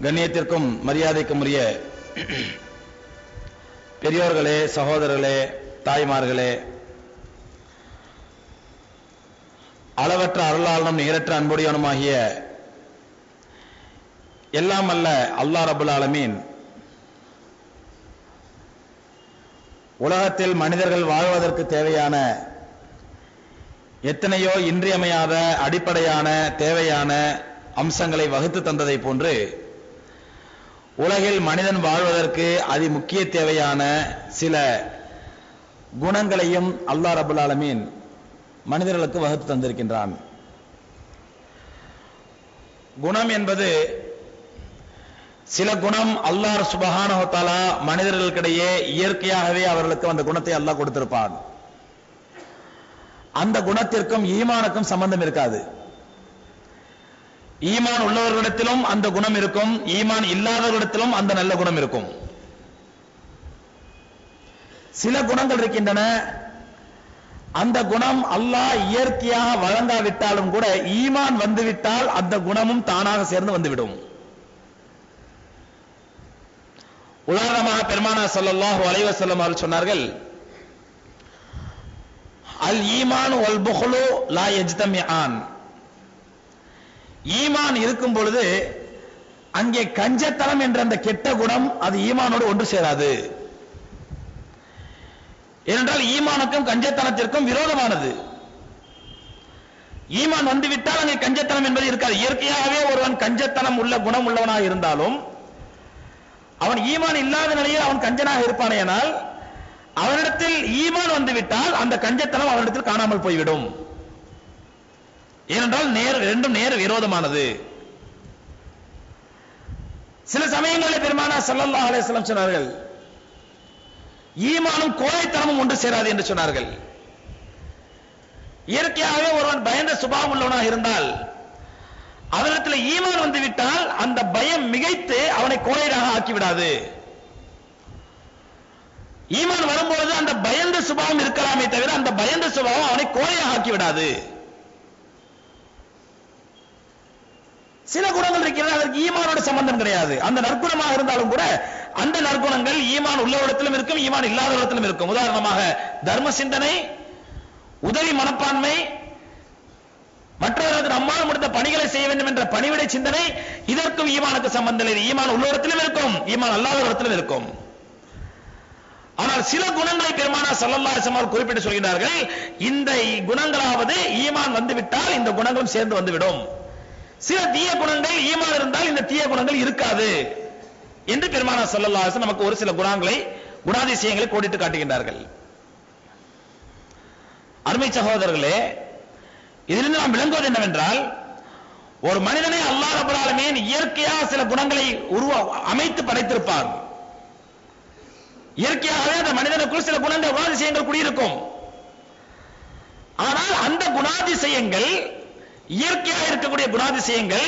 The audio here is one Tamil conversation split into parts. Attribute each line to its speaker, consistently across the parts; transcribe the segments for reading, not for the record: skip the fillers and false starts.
Speaker 1: கண்ணியத்திற்கும் மரியாதைக்கும் உரிய பெரியோர்களே, சகோதரர்களே, தாய்மார்களே, அளவற்ற அருளாளனும் நிகரற்ற அன்புடையவனுமாகிய எல்லாம் அல்ல அல்லாஹ் ரப்பல் ஆலமீன் உலகத்தில் மனிதர்கள் வாழ்வதற்கு தேவையான எத்தனையோ இன்றியமையாத அடிப்படையான தேவையான அம்சங்களை வகுத்து தந்ததை போன்று உலகில் மனிதன் வாழ்வதற்கு அதி முக்கிய தேவையான சில குணங்களையும் அல்லாஹ் ரப்பல் ஆலமீன் மனிதர்களுக்கு வகுத்து தந்திருக்கின்றான். குணம் என்பது சில குணம் அல்லாஹ் சுப்ஹானஹு வ தஆலா மனிதர்களுக்கிடையே இயற்கையாகவே அவர்களுக்கு அந்த குணத்தை அல்லாஹ் கொடுத்திருப்பான். அந்த குணத்திற்கும் ஈமானுக்கும் சம்பந்தம் இருக்காது. ஈமான் உள்ளவர்களிடத்திலும் அந்த குணம் இருக்கும், ஈமான் இல்லாதவர்களிடத்திலும் அந்த நல்ல குணம் இருக்கும். சில குணங்கள் இருக்கின்றன, அந்த குணம் அல்லாஹ் இயற்கையாக வழங்காவிட்டாலும் கூட ஈமான் வந்துவிட்டால் அந்த குணமும் தானாக சேர்ந்து வந்துவிடும். உதாரணமாக பெருமானார் ஸல்லல்லாஹு அலைஹி வஸல்லம் அவர்கள் சொன்னார்கள், அல் ஈமான் வல் புஹ்லு லா யஜ்தமிஆன். ஈமான் இருக்கும் பொழுது அங்கே கஞ்சத்தனம் என்ற அந்த கெட்ட குணம் அது ஈமானோடு ஒன்று சேராது. ஏனென்றால் ஈமானுக்கும் கஞ்சத்தனத்திற்கும் விரோதமானது. ஈமான் வந்துவிட்டால் அங்கே கஞ்சத்தனம் என்பது இருக்காது. இயற்கையாகவே ஒருவன் கஞ்சத்தனம் உள்ள குணம் உள்ளவனாக இருந்தாலும் அவன் ஈமான் இல்லாத நிலையில் அவன் கஞ்சனாக இருப்பானேயானால் அவனிடத்தில் ஈமான் வந்துவிட்டால் அந்த கஞ்சத்தனம் அவனிடத்தில் காணாமல் போய்விடும். ஏனென்றால் ரெண்டும் நேர் விரோதமானது. சில சமயங்களில் பெருமானார் ஸல்லல்லாஹு அலைஹி வஸல்லம் சொன்னார்கள், ஈமானும் கோழைத்தனமும் ஒன்று சேராது என்று சொன்னார்கள். இயற்கையாகவே ஒருவன் பயந்த சுபாவம் உள்ளவனாக இருந்தால் அவனிடத்தில் ஈமான் வந்துவிட்டால் அந்த பயம் மிகைத்து அவனை கோழையாக ஆக்கிவிடாது. ஈமான் வரும்பொழுது அந்த பயந்த சுபாவம் இருக்கலாமே தவிர அந்த பயந்த சுபாவம் அவனை கோழையாக ஆக்கிவிடாது. சில குணங்கள் இருக்கிறது, அதற்கு ஈமானோட சம்பந்தம் கிடையாது. அந்த நற்குணமாக இருந்தாலும் கூட அந்த நற்குணங்கள் ஈமான் உள்ளவரிடத்திலும் இருக்கும், ஈமான் இல்லாதவரிடத்திலும் இருக்கும். உதாரணமாக தர்ம சிந்தனை, உதவி மனப்பான்மை, மற்றவர்களுக்கு நம்மால் முடிந்த பணிகளை செய்ய வேண்டும் என்ற பணிவிடை சிந்தனை, இதற்கும் ஈமானுக்கு சம்பந்தம் இல்லை. ஈமான் உள்ளவரிடத்திலும் இருக்கும், ஈமான் அல்லாதவரிடத்திலும் இருக்கும். ஆனால் சில குணங்களை பெருமானார் ஸல்லல்லாஹு அலைஹி வஸல்லம் குறிப்பிட்டு சொல்கிறார்கள், இந்த குணங்களாவது ஈமான் வந்துவிட்டால் இந்த குணங்களும் சேர்ந்து வந்துவிடும். சில தீய குணங்கள் ஈமான் இருந்தால் இந்த தீய குணங்கள் இருக்காது என்று பெருமானார் ஸல்லல்லாஹு அலைஹி வஸல்லம் நமக்கு ஒரு சில குணாதிசயங்களை கோடிட்டு காட்டுகின்றார்கள். அருமை சகோதரர்களே, இதிலிருந்து நாம் விளங்குவது என்னவென்றால், ஒரு மனிதனை அல்லாஹ் ரப்பல் ஆலமீன் இயற்கையாக சில குணங்களை அமைத்து படைத்திருப்பார். இயற்கையாகவே அந்த மனிதனுக்குள் சில குணாதிசயங்கள் குடியிருக்கும். ஆனால் அந்த குணாதிசயங்கள் இயற்கையாக இருக்கக்கூடிய குணாதிசயங்கள்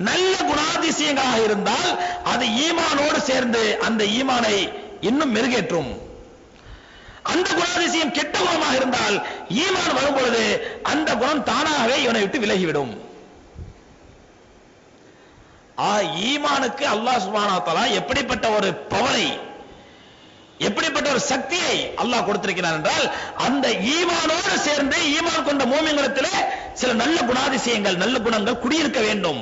Speaker 1: நல்ல குணாதிசயங்களாக இருந்தால் அது ஈமானோடு சேர்ந்து அந்த ஈமானை இன்னும் மெருகேற்றும். அந்த குணாதிசயம் கெட்ட குணமாக இருந்தால் ஈமான் வரும் பொழுது அந்த குணம் தானாகவே இவனை விட்டு விலகிவிடும். ஈமானுக்கு அல்லாஹ் சுப்ஹானஹு வ தஆலா எப்படிப்பட்ட ஒரு பவரை, எப்படிப்பட்ட ஒரு சக்தியை அல்லாஹ் கொடுத்திருக்கிறான் என்றால், அந்த ஈமானோடு சேர்ந்து ஈமான் கொண்ட மூமின்களிடத்திலே சில நல்ல குணாதிசயங்கள், நல்ல குணங்கள் குடியிருக்க வேண்டும்.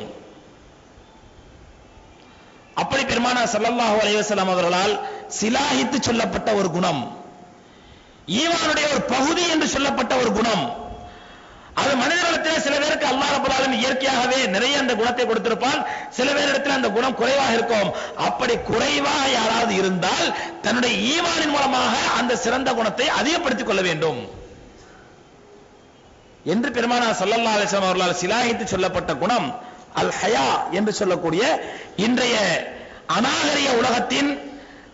Speaker 1: அப்படி பெருமானார் ஸல்லல்லாஹு அலைஹி வஸல்லம் அவர்களால் சிலாஹித்து சொல்லப்பட்ட ஒரு குணம், ஈமானுடைய ஒரு பகுதி என்று சொல்லப்பட்ட ஒரு குணம், அது மனிதர்களிடத்தில் சில பேருக்கு அல்லாஹ் ரப்பல் ஆலமீன் இயற்கையாகவே நிறைய அந்த குணத்தை கொடுத்திருப்பான். சில பேரிடத்தில் அந்த குணம் குறைவாக இருக்கும். அப்படி குறைவாக யாராவது இருந்தால் தன்னுடைய ஈமானின் மூலமாக அந்த சிறந்த குணத்தை அதிகப்படுத்திக் கொள்ள வேண்டும் என்று பெருமானார் ஸல்லல்லாஹு அலைஹி வஸல்லம் அவர்களால் சிலாஹித்து சொல்லப்பட்ட குணம் அல் ஹயா என்று சொல்லக்கூடிய இன்றைய அநாகரிக உலகத்தின்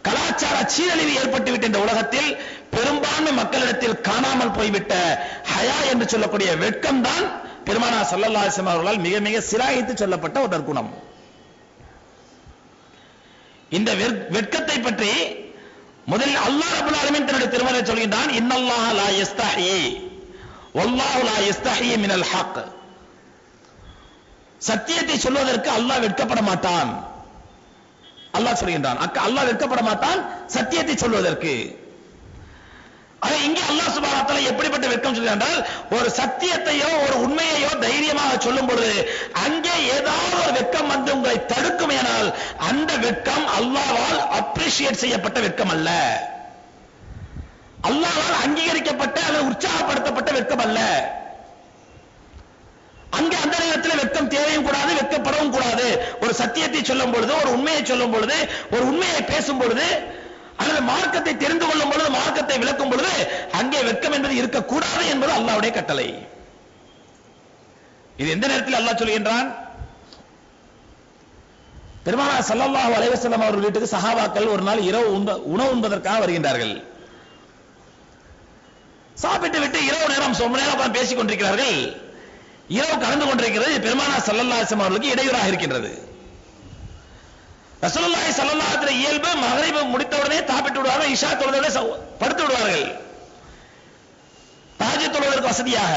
Speaker 1: கலாச்சார சீரழிவு ஏற்பட்டுவிட்ட இந்த உலகத்தில் பெரும்பான்மை மக்களிடத்தில் காணாமல் போய்விட்ட ஹயா என்று சொல்லக்கூடிய வெட்கம் தான் பெருமானார் ஸல்லல்லாஹு அலைஹி வஸல்லம் அவர்களால் மிக மிக சிலாஹித்து சொல்லப்பட்ட ஒரு நற்குணம். இந்த வெட்கத்தை பற்றி முதலில் அல்லாஹ் ரப்பல் ஆலமீன் தன்னுடைய திருமறையில் சொல்கின்றான், இன்னல்லாஹ லா யஸ்தஹி வல்லாஹு லா யஸ்தஹி மினல் ஹக். சத்தியத்தை சொல்வதற்கு அல்லாஹ் வெட்கப்பட மாட்டான். அல்லாஹ் சொல்கின்றான். அல்லாஹ் வெட்கப்பட மாட்டான் சத்தியத்தை சொல்வதற்கு. இங்கே அல்லாஹ் சுப்ஹானஹு வ தஆலா எப்படிப்பட்ட வெட்கம் சொல்கிறார்? ஒரு சத்தியத்தையோ ஒரு உண்மையையோ தைரியமாக சொல்லும் பொழுது அங்கே ஏதாவது ஒரு வெட்கம் வந்து உங்களை தடுக்குமேனால் அந்த வெட்கம் அல்லாஹ்வால் அப்ரிஷியேட் செய்யப்பட்ட வெட்கம் அல்ல, அல்லாஹ்வால் அங்கீகரிக்கப்பட்ட அல்லது உற்சாகப்படுத்தப்பட்ட வெட்கம் அல்ல. அங்கே அந்த நேரத்தில் வெட்கம் தேவையும் கூடாது, வெட்கப்படவும் கூடாது. ஒரு சத்தியத்தை சொல்லும் பொழுது, ஒரு உண்மையை சொல்லும் பொழுது, ஒரு உண்மையை பேசும் பொழுது, அல்லது மார்க்கத்தை தெரிந்து கொள்ளும் பொழுது, மார்க்கத்தை விளக்கும் பொழுது அங்கே வெட்கம் என்பது இருக்கக்கூடாது என்பது அல்லாஹ்வுடைய கட்டளை. இது எந்த நேரத்தில் அல்லாஹ் சொல்கின்றான்? பெருமானார் ஸல்லல்லாஹு அலைஹி வஸல்லம் அவர்கள் வீட்டுக்கு சஹாபாக்கள் ஒரு நாள் இரவு உணவு உண்பதற்காக வருகின்றார்கள். சாப்பிட்டு விட்டு இரவு நேரம் ரொம்ப நேரம் பேசிக் கொண்டிருக்கிறார்கள். இரவு கலந்து கொண்டிருக்கிறது. பெருமானார் ஸல்லல்லாஹு அலைஹி வஸல்லம் அவர்களுக்கு இடையூறாக இருக்கின்றது. ரசூலுல்லாஹி ஸல்லல்லாஹு அலைஹி வஸல்லம் இயல்பு மக்ரிப் முடித்தவுடனே சாப்பிட்டு விடுவார்கள், இஷா தொழுதவுடனே படுத்து விடுவார்கள் தஹஜ்ஜுத் தொழுவதற்கு வசதியாக.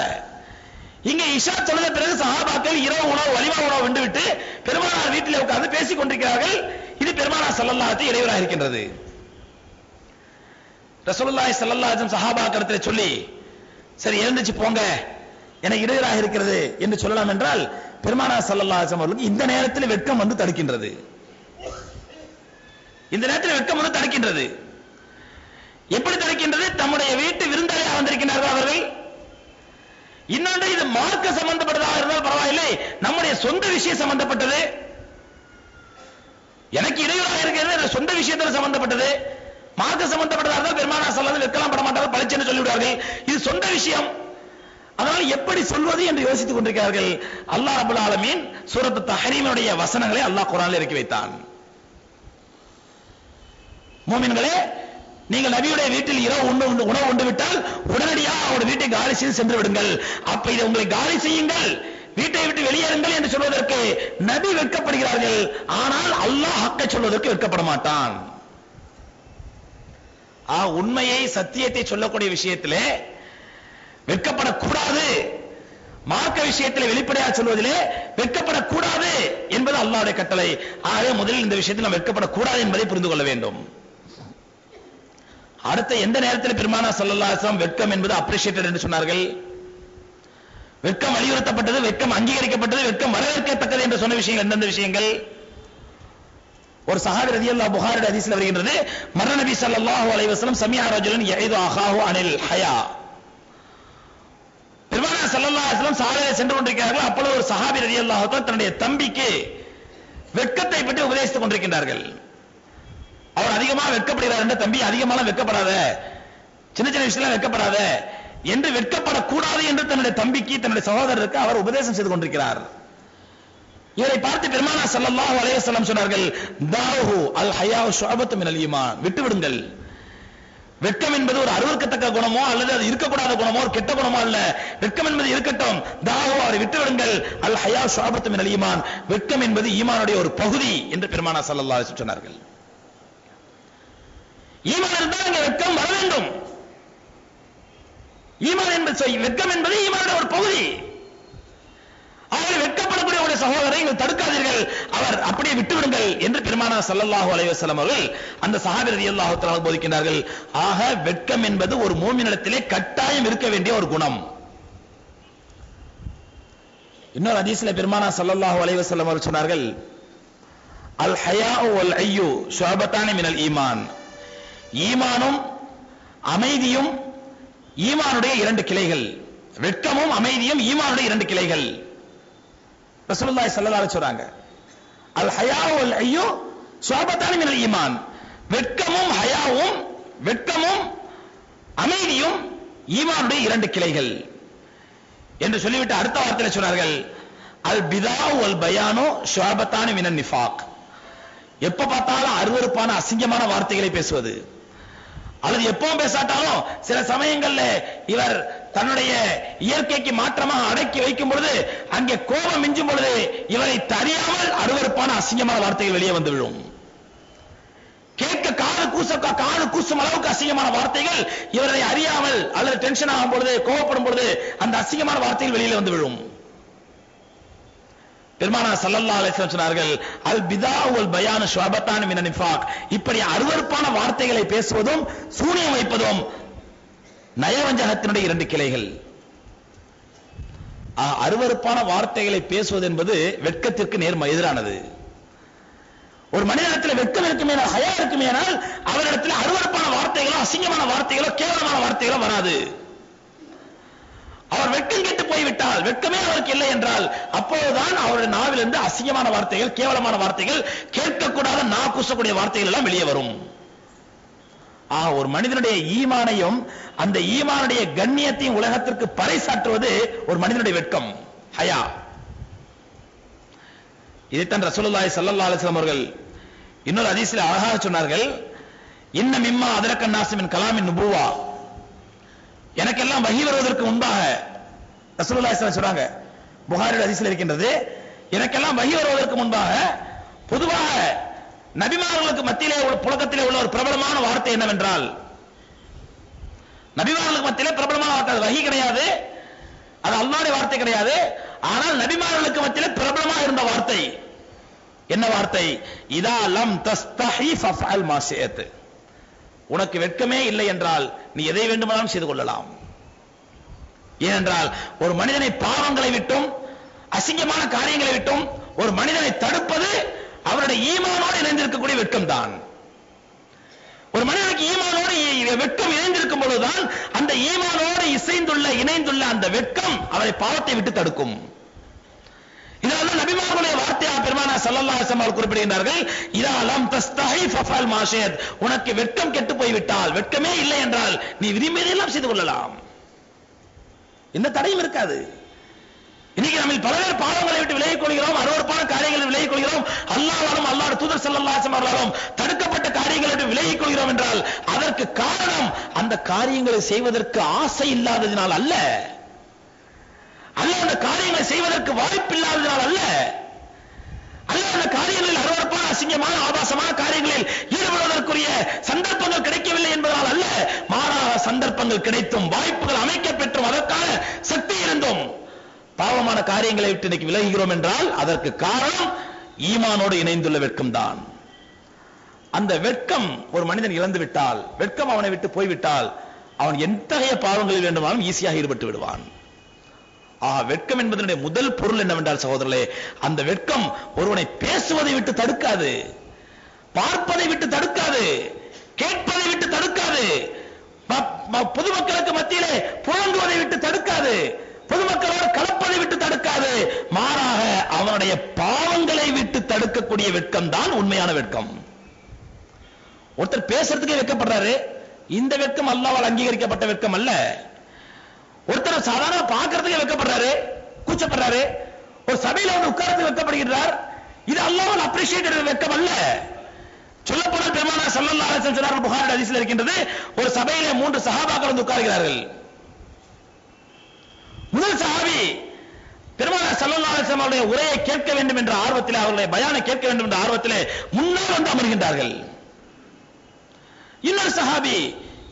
Speaker 1: இங்கே இஷா தொழுத பிறகு சஹாபாக்கள் இரவு உணவு வலிமா உணவு விட்டு பெருமானார் வீட்டில் உட்கார்ந்து பேசிக் கொண்டிருக்கிறார்கள். இது பெருமானார் ஸல்லல்லாஹு அலைஹி வஸல்லம் இடையூறாக இருக்கின்றது. ரசூலுல்லாஹி ஸல்லல்லாஹு அலைஹி வஸல்லம் சஹாபாக்களிடத்தில் சொல்லி, சரி எழுந்திருச்சு போங்க, எனக்கு இடையூறாக இருக்கிறது என்று சொல்லலாம் என்றால், பெருமானார் ஸல்லல்லாஹு அலைஹி வஸல்லம் அவர்களுக்கு இந்த நேரத்தில் வெட்கம் வந்து தடுக்கின்றது. இந்த நேரத்தில் வெட்கம் வந்து தடுக்கின்றது. எப்படி தடுக்கின்றது? தம்முடைய வீட்டு விருந்தாளியாக வந்திருக்கிறார்கள் அவர்கள். இன்னொன்று, இது மார்க்க சம்பந்தப்பட்டதாக இருந்தால் பரவாயில்லை, நம்முடைய சொந்த விஷயம் சம்பந்தப்பட்டது, எனக்கு இடையூறாக இருக்கிறது சொந்த விஷயத்தில் சம்பந்தப்பட்டது. மார்க்க சம்பந்தப்பட்டதாக இருந்தால் பெருமானார் ஸல்லல்லாஹு அலைஹி வஸல்லம் வெட்கலாம் பட மாட்டார்கள், பளிச்சென்று சொல்லிவிடுவார்கள். இது சொந்த விஷயம், அதனால் எப்படி சொல்வது என்று யோசித்துக் கொண்டிருக்கிறார்கள். அல்லாஹ் ரப்பல் ஆலமீன் சூரத்து தஹ்ரீமுடைய வசனங்களை அல்லாஹ் குர்ஆனில் இறக்கி வைத்தான். மூமின்களே, நீங்கள் நபியுடைய வீட்டில் இரவு உணவு உண்டு விட்டால் உடனடியாக அவருடைய வீட்டை காலி செய்து சென்று விடுங்கள். அப்ப இதை உங்களை காலி செய்யுங்கள், வீட்டை விட்டு வெளியேறுங்கள் என்று சொல்வதற்கு நபி வெட்கப்படுகிறார்கள். ஆனால் அல்லாஹ் ஹக்கை சொல்வதற்கு வெட்கப்பட மாட்டான். உண்மையை சத்தியத்தை சொல்லக்கூடிய விஷயத்திலே வெட்கப்படக்கூடாது, மார்க்க விஷயத்தில் வெளிப்படையாக சொல்வதிலே வெட்கப்படக்கூடாது என்பது அல்லாஹ்வுடைய கட்டளை. ஆகவே முதலில் இந்த விஷயத்தில் நாம் வெட்கப்படக்கூடாது என்பதை புரிந்து கொள்ள வேண்டும். அடுத்த எந்த நேரத்தில் பெருமானார் ஸல்லல்லாஹு அலைஹி வஸல்லம் வெட்கம் என்பது அப்ரிஷியேட்டட் என்று சொன்னார்கள்? வெட்கம் வலியுறுத்தப்பட்டது, வெட்கம் அங்கீகரிக்கப்பட்டது, வெட்கம் வரவேற்கத்தக்கது என்று சொன்ன விஷயங்கள் எந்தெந்த விஷயங்கள்? ஒரு சஹாபி ரலியல்லாஹு புகாரி ஹதீஸ்ல வருகின்றது, மர்ர நபி ஸல்லல்லாஹு அலைஹி வஸல்லம் சமிஅ ரஜுலன் யஈது அஹாஹு அனில் ஹயா. பெருமானார் ஸல்லல்லாஹு அலைஹி வஸல்லம் சாலையில் சென்று கொண்டிருக்கிறார்கள். அப்பொழுது ஒரு சஹாபி ரலியல்லாஹு தஆலா தன்னுடைய தம்பிக்கு வெட்கத்தை பற்றி உபதேசித்துக் கொண்டிருக்கிறார்கள். அவர் அதிகமாக வெட்கப்படுகிறார் என்ற, தம்பி அதிகமாக வெட்கப்படாத, சின்ன சின்ன விஷயத்துல வெட்கப்படாத என்று, வெட்கப்படக்கூடாது என்று தன்னுடைய தம்பிக்கு, தன்னுடைய சகோதரருக்கு அவர் உபதேசம் செய்து கொண்டிருக்கிறார். இவரை பார்த்து பெருமானார் ஸல்லல்லாஹு அலைஹி வஸல்லம் சொன்னார்கள், தாஹு அல் ஹயா ஷுஅபத்து மினல் ஈமான், விட்டு விடுங்கள். வெட்கம் என்பது ஒரு அருவருக்கத்தக்க குணமோ அல்லது அது இருக்கக்கூடாத குணமோ ஒரு கெட்ட குணமோ அல்ல. வெட்கம் என்பது இருக்கட்டும், தாஹு அவரை விட்டு விடுங்கள், அல் ஹயா ஷுஅபத்து மினல் ஈமான், வெட்கம் என்பது ஈமானுடைய ஒரு பகுதி என்று பெருமானார் ஸல்லல்லாஹு அலைஹி வஸல்லம் சொன்னார்கள். ஈமான் இருந்தால் அங்கே வெட்கம் வர வேண்டும். ஈமான் என்பது, வெட்கம் என்பது ஈமானுடைய ஒரு பகுதி. அவரை வெட்கப்படக்கூடிய ஒரு சகோதரரை நீங்கள் தடுக்காதீர்கள், அவர் அப்படியே விட்டுவிடுங்கள் என்று பெருமானார் ஸல்லல்லாஹு அலைஹி வஸல்லம் அவர்கள் அந்த சஹாபி ரலியல்லாஹு தஆலா போதிக்கிறார்கள். ஆக வெட்கம் என்பது ஒரு மூமினிடத்திலே கட்டாயம் இருக்க வேண்டிய ஒரு குணம். இன்னொரு ஹதீஸ்ல பெருமானார் ஸல்லல்லாஹு அலைஹி வஸல்லம் அவர்கள் சொன்னார்கள், அல் ஹயாஉ வல் ஐயு ஷுஅபத்தானி மினல் ஈமான், ஈமானும் அமைதியும் ஈமானுடைய இரண்டு கிளைகள். வெட்கமும் அமைதியும் ஈமானுடைய இரண்டு கிளைகள். ரசூலுல்லாஹி ஸல்லல்லாஹு அலைஹி சொல்றாங்க, அல் ஹயாஉ வல் ஐயு ஷுஅபத்தானி மினல் ஈமான், வெட்கமும் ஹயாவும், வெட்கமும் அமைதியும் ஈமானுடைய இரண்டு கிளைகள் என்று சொல்லிவிட்டு அடுத்த வார்த்தையில சொன்னார்கள், அல் பிதாஉ வல் பயானு ஷுஅபத்தானி மினன் நிஃபாக், எப்ப பார்த்தாலும் அருவருப்பான அசிங்கமான வார்த்தைகளை பேசுவது, அல்லது எப்பவும் பேசாட்டாலும் சில சமயங்கள்ல இவர் தன்னுடைய இயற்கைக்கு மாற்றமாக அடக்கி வைக்கும் பொழுது அங்கே கோபம் மிஞ்சும் பொழுது இவரை தெரியாமல் அருவருப்பான அசிங்கமான வார்த்தைகள் வெளியே வந்து விழும். கேட்க காது கூசும் அளவுக்கு அசிங்கமான வார்த்தைகள் இவரை அறியாமல் அல்லது டென்ஷன் ஆகும் பொழுது, கோபப்படும் பொழுது அந்த அசிங்கமான வார்த்தைகள் வெளியில வந்து விழும். பெருமானார் ஸல்லல்லாஹு அலைஹி வஸல்லம் சொன்னார்கள், அல் பிதாஉ வல் பயானு ஷுஅபத்தான் மினன் நிஃபாக். இப்படி அருவருப்பான வார்த்தைகளை பேசுவதும் சூனியம் வைப்பதும் நயவஞ்சகத்தினுடைய இரண்டு கிளைகள். அருவருப்பான வார்த்தைகளை பேசுவது என்பது வெட்கத்திற்கு நேர்மை எதிரானது. ஒரு மனிதனிடத்தில் வெட்கம் இருக்குமே, ஹயா இருக்குமே, அவரிடத்தில் அருவருப்பான வார்த்தைகளோ அசிங்கமான வார்த்தைகளோ கேவலமான வார்த்தைகளோ வராது. அவர் வெட்கம் கெட்டு போய்விட்டால், வெட்கமே அவருக்கு இல்லை என்றால், அப்போதுதான் அவருடைய நாவிலிருந்து அசிங்கமான வார்த்தைகள், கேவலமான வார்த்தைகள், கேட்கக்கூடாத கூசக்கூடிய வார்த்தைகள் எல்லாம் வெளியே வரும். ஒரு மனிதனுடைய ஈமானையும் அந்த ஈமானுடைய கண்ணியத்தையும் உலகத்திற்கு பறைசாற்றுவது ஒரு மனிதனுடைய வெட்கம், ஹயா. இதைத்தான் ரசூலுல்லாஹி ஸல்லல்லாஹு அலைஹி வஸல்லம் அவர்கள் இன்னொரு ஹதீஸில் அழகாக சொன்னார்கள், இன்ன மிம்மா அதரக்க நாஸு மின் கலாமின் நுபுவா. எனக்கெல்லாம் வஹி வருவதற்கு முன்பாக ரசூலுல்லாஹி ஸல்லல்லாஹு அலைஹி வஸல்லம் சொல்றாங்க, புகாரி ஹதீஸில் இருக்கின்றது, எனக்கெல்லாம் வஹி வருவதற்கு முன்பாக பொதுவாக நபிமார்களுக்கு மத்தியிலே புழக்கத்திலே உள்ள ஒரு பிரபலமான வார்த்தை என்னவென்றால், நபிமார்களுக்கு மத்தியிலே பிரபலமான வார்த்தை, அது வஹி கிடையாது, அது அல்லாஹ்வுடைய வார்த்தை கிடையாது, ஆனால் நபிமார்களுக்கு மத்தியிலே பிரபலமாக இருந்த வார்த்தை என்ன வார்த்தை? இதா லம் தஸ்தஹி ஃபஃஅல் மா ஷிஅத். உனக்கு வெட்கமே இல்லை என்றால் நீ எதை வேண்டுமானாலும் செய்து கொள்ளலாம். ஏனென்றால் ஒரு மனிதனை பாவங்களை விட்டும் அசிங்கமான காரியங்களை விட்டும் ஒரு மனிதனை தடுப்பது அவருடைய ஈமானோடு இணைந்திருக்கக்கூடிய வெட்கம் தான். ஒரு மனிதனுக்கு ஈமானோடு வெட்கம் இணைந்திருக்கும் பொழுதுதான் அந்த ஈமானோடு இணைந்துள்ள அந்த வெட்கம் அவரை பாவத்தை விட்டு தடுக்கும். இதனால நபிமார்களுடைய வார்த்தையாக பெருமானார் ஸல்லல்லாஹு அலைஹி வஸல்லம் குறிப்பிடுகிறார்கள், இதா லம் தஸ்தஹி ஃபஃஅல் மா ஷிஅத். உனக்கு வெட்கம் கெட்டு போய்விட்டால், வெட்கமே இல்லை என்றால் நீ விரும்பியதெல்லாம் செய்து கொள்ளலாம், எந்த தடையும் இருக்காது. இன்னைக்கு நம்ம பல பேர் பாவங்களை விட்டு விலகிக் கொள்கிறோம், அருவருப்பான காரியங்களை விலகிக் கொள்கிறோம், அல்லாஹ்வாலும் அல்லாஹ்வுடைய தூதர் ஸல்லல்லாஹு அலைஹி வஸல்லம் தடுக்கப்பட்ட காரியங்களை விட்டு விலகிக் கொள்கிறோம் என்றால் அதற்கு காரணம் அந்த காரியங்களை செய்வதற்கு ஆசை இல்லாததினால் அல்ல, அந்த காரியங்களை செய்வதற்கு வாய்ப்பு இல்லாததினால் அல்ல, அந்த காரியங்களில் அருவருப்பான அசிங்கமான ஆபாசமான காரியங்களில் ஈடுபடுவதற்குரிய சந்தர்ப்பங்கள் கிடைக்கவில்லை என்பதால் அல்ல, மாறாக சந்தர்ப்பங்கள் கிடைத்தும் வாய்ப்புகள் அமைக்கப்பெற்றும் அதற்கான சக்தி இருந்தும் பாவமான காரியங்களை விட்டு இன்னைக்கு விலகுகிறோம் என்றால் அதற்கு காரணம் ஈமானோடு இணைந்துள்ள வெட்கம் தான். அந்த வெட்கம் ஒரு மனிதன் இழந்து விட்டால், வெட்கம் அவனை விட்டு போய்விட்டால் அவன் எத்தகைய பாவங்களில் வேண்டுமானாலும் ஈஸியாக ஈடுபட்டு விடுவான். வெட்கம் என்பதனுடைய முதல் பொருள் என்னவென்றால் சகோதரர்களே, அந்த வெட்கம் ஒருவனை பேசுவதை விட்டு தடுக்காது, பார்ப்பதை விட்டு தடுக்காது, கேட்பதை விட்டு தடுக்காது, பொதுமக்களுக்கு மத்தியிலே புழங்குவதை விட்டு தடுக்காது, பொதுமக்களோடு கலப்பதை விட்டு தடுக்காது, மாறாக அவனுடைய பாவங்களை விட்டு தடுக்கக்கூடிய வெட்கம் தான் உண்மையான வெட்கம். ஒருத்தர் பேசுறதுக்கே வெட்கப்படுறாரு, இந்த வெட்கம் அல்லாஹ்வால் அங்கீகரிக்கப்பட்ட வெட்கம் அல்ல. ஒருத்தர் சாதாரண பார்க்கிறதுக்கே வெட்கப்படுறாரு, கூச்சப்படுறாரு, ஒரு சபையில வந்து உட்கார்ந்து வெட்கப்படுகிறார், இது அல்லாஹ்வால் அப்ரிஷியேட்டட் வெட்கம் அல்ல. சொல்லப்போனால் பெருமானார் ஸல்லல்லாஹு அலைஹி வஸல்லம் சொன்னார்கள், புகாரி ஹதீஸில் இருக்கின்றது, ஒரு சபையிலே 3 சஹாபாக்கள் வந்து உட்கார்கிறார்கள். முதல் சஹாபி பெருமானார் ஸல்லல்லாஹு அலைஹி வஸல்லம் அவருடைய உரையை கேட்க வேண்டும் என்ற ஆர்வத்திலே, அவருடைய பயானை கேட்க வேண்டும் என்ற ஆர்வத்திலே முன்னால் வந்து அமர்கின்றார்கள். இன்னொரு சஹாபி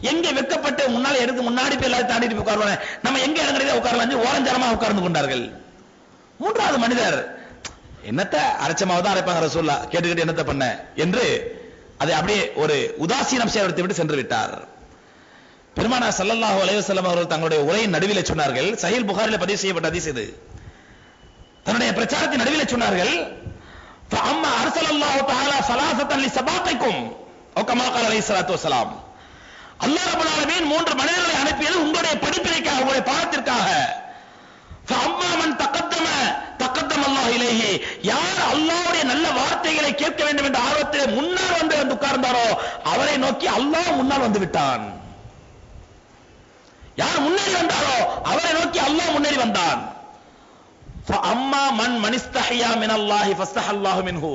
Speaker 1: எங்க வெட்கப்பட்டு முன்னால எடுத்து முன்னாடி போய் எல்லாரும் தாண்டிட்டு போய் உட்காருவாங்க, நம்ம எங்க இடம் கிடையாது உட்காரலாம், ஓரஞ்சரமா உட்கார்ந்து கொண்டார்கள். மூன்றாவது மனிதர் என்னத்த அரைச்சமாவது தான் அரைப்பாங்க ரசூலுல்லாஹ், கேட்டுக்கிட்டு என்னத்த பண்ண என்று அதை அப்படியே ஒரு உதாசீனம் செய்து விட்டு சென்று விட்டார். பெருமானார் ஸல்லல்லாஹு அலைஹி வஸல்லம் அவர்கள் தங்களுடைய உரையின் நடுவிலே சொன்னார்கள், சஹீஹ் புகாரில பதிவு செய்யப்பட்ட ஹதீஸ் இது, தன்னுடைய பிரச்சாரத்தின் நடுவிலே சொன்னார்கள், ஃபஅம்மா அர்ஸலல்லாஹு தஆலா ஸலாஸத்தன் லிஸபாத்திக்கும் ஓ கமா ஸல்லல்லாஹு அலைஹி வஸல்லம். அல்லாஹ் ரப்பல் ஆலமீன் 3 மனிதர்களை அனுப்பியது உங்களுடைய படிப்பினைக்காக, உங்களுடைய பாடத்திற்காக. ஃபஅம்மா மன் தகத்தம அல்லாஹ் இலைஹி, யார் அல்லாஹ்வுடைய நல்ல வார்த்தைகளை கேட்க வேண்டும் என்ற ஆர்வத்திலே முன்னால் வந்து உட்கார்ந்தாரோ அவரை நோக்கி அல்லாஹ் முன்னால் வந்து விட்டான். யார் முன்னேறி வந்தாரோ அவரை நோக்கி அல்லாஹ் முன்னேறி வந்தான். ஃபஅம்மா மன் மனிஸ்தஹியா மினல்லாஹி ஃபஸ்தஹல்லாஹு மின்ஹு,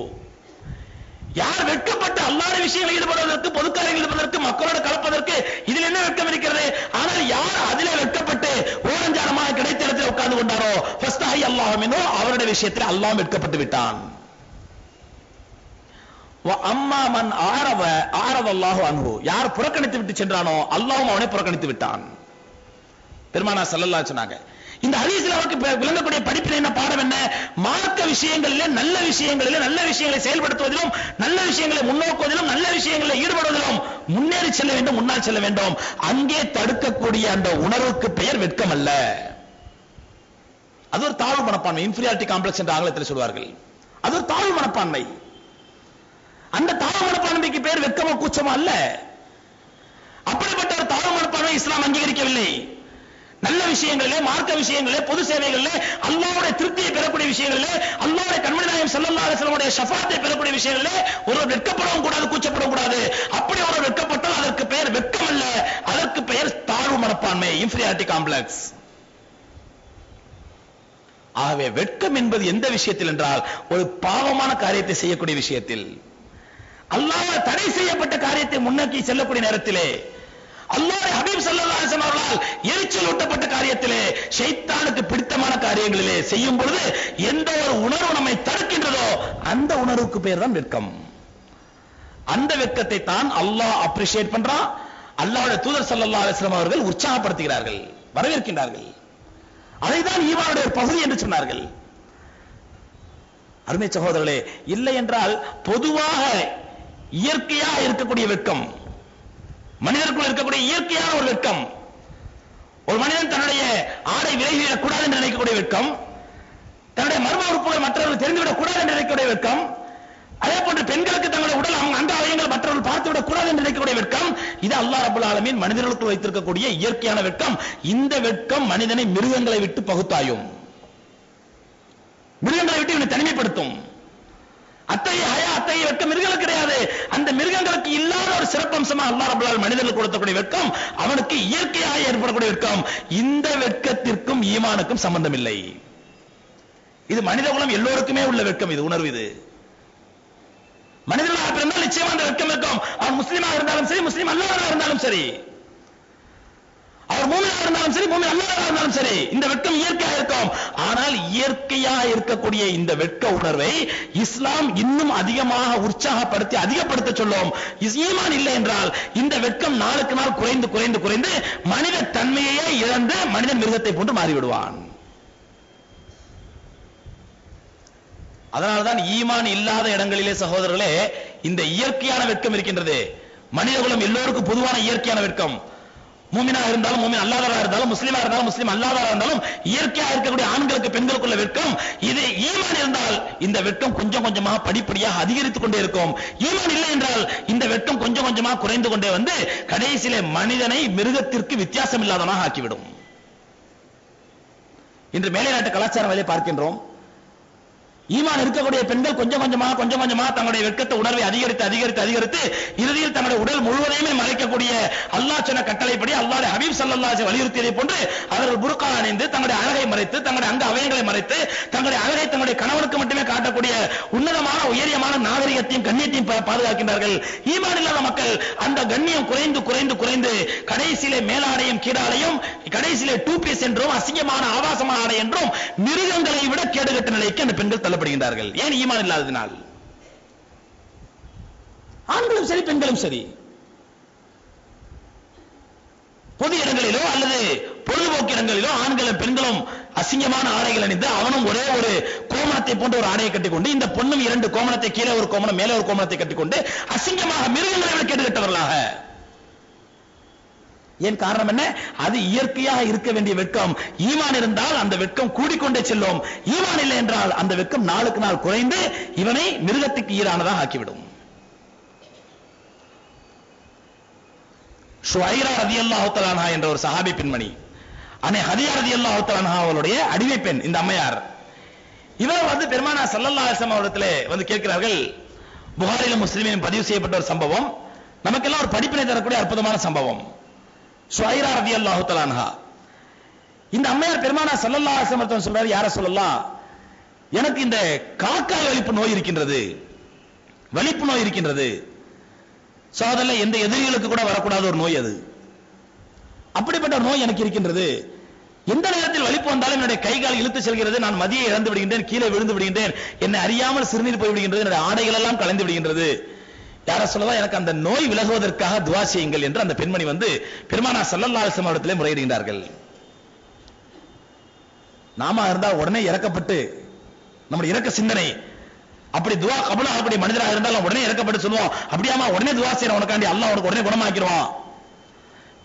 Speaker 1: யார் வெட்கப்பட்டு அல்லாஹ்வுடைய விஷயங்களில் ஈடுபடுவதற்கு, பொதுக்காரியங்களில் ஈடுபடுவதற்கு, மக்களோடு கலப்பதற்கு இதில் என்ன வெட்கம் இருக்கிறது? ஆனால் யார் அதிலே வெட்கப்பட்டு ஓரஞ்சாரமாக கிடைத்த இடத்தில் உட்கார்ந்து கொண்டாரோ ஃபஸ்தஹியல்லாஹு மின்ஹு, அவருடைய விஷயத்தில் அல்லாஹ் வெட்கப்பட்டு விட்டான். வ அம்மா மன் ஆரவல்லாஹு அன்ஹு, யார் புறக்கணித்து விட்டு சென்றானோ அல்லாஹ்வும் அவனை புறக்கணித்து விட்டான். பெருமானார் ஸல்லல்லாஹு அலைஹி சொன்னாங்க, இந்த ஹதீஸ்ல நமக்கு விளங்கக்கூடிய படிப்பினை என்ன, பாடம் என்ன? மார்க்க விஷயங்களிலே நல்ல விஷயங்களை செயல்படுத்துவதிலும், நல்ல விஷயங்களை முன்னோக்குவதிலும், நல்ல விஷயங்களில் ஈடுபடுவதிலும் முன்னேறி செல்ல வேண்டும், முன்னால் செல்ல வேண்டும். அங்கே தடுக்கக்கூடிய அந்த உணர்வுக்கு பெயர் வெட்கம் அல்ல. அது ஒரு தாழ்வு மனப்பான்மை, இன்ஃபீரியாரிட்டி காம்ப்ளெக்ஸ் என்று ஆங்கிலத்தில் சொல்வார்கள். அது ஒரு தாழ்வு மனப்பான்மை. அந்த தாழ்வு மனப்பான்மைக்கு பெயர் வெட்கமோ கூச்சமோ அல்ல. அப்படிப்பட்ட ஒரு தாழ்வு மனப்பான்மை இஸ்லாம் அங்கீகரிக்கவில்லை. நல்ல விஷயங்களிலே, மார்க்க விஷயங்களிலே, பொது சேவைகளிலே, அல்லாஹ்வுடைய திருப்தியை பெறக்கூடிய விஷயங்களிலே, அல்லாஹ்வுடைய கண்மணி நாயகம் ஸல்லல்லாஹு அலைஹி வஸல்லம் உடைய ஷஃபாத்தை பெறக்கூடிய விஷயங்களிலே ஒரு வெட்கப்படவும் கூடாது, கூச்சப்படவும் கூடாது. அப்படி ஒரு வெட்கப்பட்டால் அதற்கு பெயர் வெட்கம் அல்ல, அதற்கு பெயர் தாழ்வு மனப்பான்மை, இன்ஃபீரியாரிட்டி காம்ப்ளெக்ஸ். ஆகவே வெட்கம் என்பது எந்த விஷயத்தில் என்றால், ஒரு பாவமான காரியத்தை செய்யக்கூடிய விஷயத்தில், அல்லாஹ்வால் தடை செய்யப்பட்ட காரியத்தை முன்னோக்கி செல்லக்கூடிய நேரத்திலே, அல்லாஹ்வுடைய ஹபீப் ஸல்லல்லாஹு அலைஹி வஸல்லம் அவர்களால் எரிச்சல் ஊட்டப்பட்ட காரியத்திலே, ஷைத்தானுக்கு பிடித்தமான காரியங்களிலே செய்யும் பொழுது எந்த ஒரு உணர்வு நம்மை தடுக்கின்றதோ அந்த உணர்வுக்கு பெயர் தான் வெட்கம். அந்த வெட்கத்தை தான் அல்லாஹ் அப்ரிஷியேட் பண்றான். அல்லாஹ்வுடைய தூதர் ஸல்லல்லாஹு அலைஹி வஸல்லம் அவர்கள் உற்சாகப்படுத்துகிறார்கள், வரவேற்கின்றார்கள். அதைதான் ஈமானுடைய ஒரு பகுதி என்று சொன்னார்கள். அருமை சகோதரர்களே, இல்லை என்றால் பொதுவாக இயற்கையாக இருக்கக்கூடிய வெட்கம், மனிதருக்குள் இருக்கக்கூடிய இயற்கையான ஒரு வெட்கம், ஒரு மனிதன் தன்னுடைய ஆடை விலகிவிடக் கூடாது என்று நினைக்கக்கூடிய வெட்கம், தன்னுடைய மர்ம உறுப்புகள் மற்றவர்கள் தெரிந்துவிடக் கூடாது என்று நினைக்கக்கூடிய வெட்கம், அதே போன்று பெண்களுக்கு தங்களுடைய உடல் அங்க அவயங்கள் மற்றவர்கள் பார்த்துவிடக் கூடாது என்று நினைக்கக்கூடிய வெட்கம், இது அல்லாஹ் ரப்பல் ஆலமீன் மனிதர்களுக்கு வைத்திருக்கக்கூடிய இயற்கையான வெட்கம். இந்த வெட்கம் மனிதனை மிருகங்களை விட்டு பகுத்தாயும், மிருகங்களை விட்டு இவனை தனிமைப்படுத்தும். அத்தகைய வெட்கம் மிருகங்களுக்கு கிடையாது. அந்த மிருகங்களுக்கு இல்லாத ஒரு சிறப்பம்சமா அல்லாஹ் ரப்பல் ஆலமீன் மனிதர்களுக்கு கொடுக்கக்கூடிய வெட்கம் அவனுக்கு இயற்கையாக ஏற்படக்கூடிய வெட்கம். இந்த வெட்கத்திற்கும் ஈமானுக்கும் சம்பந்தம் இல்லை. இது மனித குலம் எல்லோருக்குமே உள்ள வெட்கம், இது உணர்வு. இது மனிதர்களாக பிறந்தால் நிச்சயமா அந்த வெட்கம் இருக்கும். அவன் முஸ்லிமாக இருந்தாலும் சரி, முஸ்லிம் அல்லாதவராக இருந்தாலும் சரி, அவர் மூமினாக இருந்தாலும் சரி, மூமின் அல்லாதவராக இருந்தாலும் சரி, இந்த வெட்கம் இயற்கையாக இருக்கும். ஆனால் இயற்கையாக இருக்கக்கூடிய இந்த வெட்க உணர்வை இஸ்லாம் இன்னும் அதிகமாக உற்சாகப்படுத்தி அதிகப்படுத்த சொல்லும். ஈமான் இல்லை என்றால் இந்த வெட்கம் நாளுக்கு நாள் குறைந்து குறைந்து குறைந்து மனித தன்மையே இழந்து மனிதன் மிருகத்தை போன்று மாறிவிடுவான். அதனால்தான் ஈமான் இல்லாத இடங்களிலே சகோதரர்களே இந்த இயற்கையான வெட்கம் இருக்கின்றது. மனிதகுலம் எல்லோருக்கும் பொதுவான இயற்கையான வெட்கம். மூமினாக இருந்தாலும், மூமின் அல்லாதவராக இருந்தாலும், முஸ்லிமா இருந்தாலும், முஸ்லிம் அல்லாதவராக இருந்தாலும், இயற்கையாக இருக்கக்கூடிய ஆண்களுக்கு பெண்களுக்குள்ள வெட்கம், இது ஈமான் இருந்தால் இந்த வெட்கம் கொஞ்சம் கொஞ்சமாக படிப்படியாக அதிகரித்துக் கொண்டே இருக்கும். ஈமான் இல்லை என்றால் இந்த வெட்கம் கொஞ்சம் கொஞ்சமாக குறைந்து கொண்டே வந்து கடைசியிலே மனிதனை மிருகத்திற்கு வித்தியாசம் இல்லாதவனாக ஆக்கிவிடும். இன்று மேலை நாட்டு கலாச்சாரம் பார்க்கின்றோம். ஈமான் இருக்கக்கூடிய பெண்கள் கொஞ்சம் கொஞ்சமாக தங்களுடைய வெட்கத்தை உணர்வை அதிகரித்து இறுதியில் தங்களுடைய உடல் முழுவதையுமே மறைக்கக்கூடிய அல்லாஹ் சொன்ன கட்டளைப்படி அல்லாஹ்வுடைய ஹபீப் ஸல்லல்லாஹு அலைஹி வஸல்லம் வலியுறுத்தியதை போன்று அவர்கள் புர்கா அணிந்து தங்களுடைய அழகை மறைத்து, தங்களுடைய அங்க அவயங்களை மறைத்து, தங்களுடைய அழகை தங்களுடைய கணவனுக்கு மட்டுமே காட்டக்கூடிய உன்னதமான உயரியமான நாகரிகத்தையும் கண்ணியத்தையும் பாதுகாக்கின்றார்கள். ஈமான் இல்லாத மக்கள் அந்த கண்ணியம் குறைந்து குறைந்து குறைந்து கடைசியிலே மேலாடையும் கீழாடையும், கடைசியிலே டூ பீஸ் என்றும் அசிங்கமான ஆபாசமான ஆடை என்றும் மிருகங்களை விட கேடுகட்ட நிலைக்கு அந்த பெண்கள் தள்ளப்படுகின்றார்கள். ஏன்? ஈமான் இல்லாததினால். ஆண்களும் சரி, பெண்களும் சரி, பொது இடங்களிலோ அல்லது பொழுதுபோக்கு இடங்களிலோ ஆண்களும் பெண்களும் அசிங்கமான ஆடைகள் அணிந்து, அவனும் ஒரே ஒரு கோமணத்தை போன்ற ஒரு ஆடையை கட்டிக்கொண்டு, இந்த பொண்ணும் இரண்டு கோமணத்தை, கீழே ஒரு கோமணம் மேலே ஒரு கோமணத்தை கட்டிக்கொண்டு அசிங்கமாக மிருகங்களை விட கேடுகட்டவர்களாக. ஏன்? காரணம் என்ன? அது இயற்கையாக இருக்க வேண்டிய வெட்கம். ஈமான் இருந்தால் அந்த வெட்கம் கூடிக்கொண்டே செல்லும். ஈமான் இல்லை என்றால் அந்த வெட்கம் நாளுக்கு நாள் குறைந்து இவனை மிருகத்துக்கு ஈரானதாக ஆக்கிவிடும். ஷுவைரா ரலியல்லாஹு தஆலா அன்ஹா என்ற ஒரு சஹாபி பெண்மணி, அன்னை ஹதியா ரலியல்லாஹு தஆலா அன்ஹா அவளுடைய அடிமை பெண் இந்த அம்மையார். இவர் பெருமானார் ஸல்லல்லாஹு அலைஹி வஸல்லம் அவர்களிடத்திலே கேட்கிறார்கள். புகாரிலும் முஸ்லிமிலும் பதிவு செய்யப்பட்ட ஒரு சம்பவம், நமக்கெல்லாம் ஒரு படிப்பினை தரக்கூடிய அற்புதமான சம்பவம். ஷுவைரா ரலியல்லாஹு தஆலா அன்ஹா, இந்த அம்மையார் பெருமானார் ஸல்லல்லாஹு அலைஹி வஸல்லம் சொல்றாரு, யா ரசூலல்லாஹ், எனக்கு இந்த காக்காய் வலிப்பு நோய் இருக்கின்றது, வலிப்பு நோய் இருக்கின்றது. சோதனை எந்த எதிரிகளுக்கு கூட வரக்கூடாத ஒரு நோய் அது. அப்படிப்பட்ட ஒரு நோய் எனக்கு இருக்கின்றது. எந்த நேரத்தில் வலிப்பு வந்தாலும் என்னுடைய கைகால் இழுத்து செல்கிறது, நான் மதியை இழந்து விடுகின்றேன், கீழே விழுந்து விடுகின்றேன், என்னை அறியாமல் சிறுநீர் போய் விடுகின்றது, என்னுடைய ஆடைகள் எல்லாம் கலைந்து விடுகின்றது. யார சொல்லவா, எனக்கு அந்த நோய் விலகுவதற்காக துஆ செய்யுங்கள் என்று அந்த பெண்மணி பெருமானார் ஸல்லல்லாஹு அலைஹி வஸல்லம் இடத்திலே முறையிடுகின்றார்கள். நாம இருந்தா உடனே இறக்கப்பட்டு நம்முடைய இறக்க சிந்தனை அப்படி துவா கபூல் ஆகக்கூடிய மனிதராக இருந்தாலும் உடனே இறக்கப்பட்டு சொல்லுவோம், அப்படியாமா உடனே துவா செய்யற உனக்காண்டி அல்லாஹ் உனக்கு உடனே குணமாக்கிடுவான்.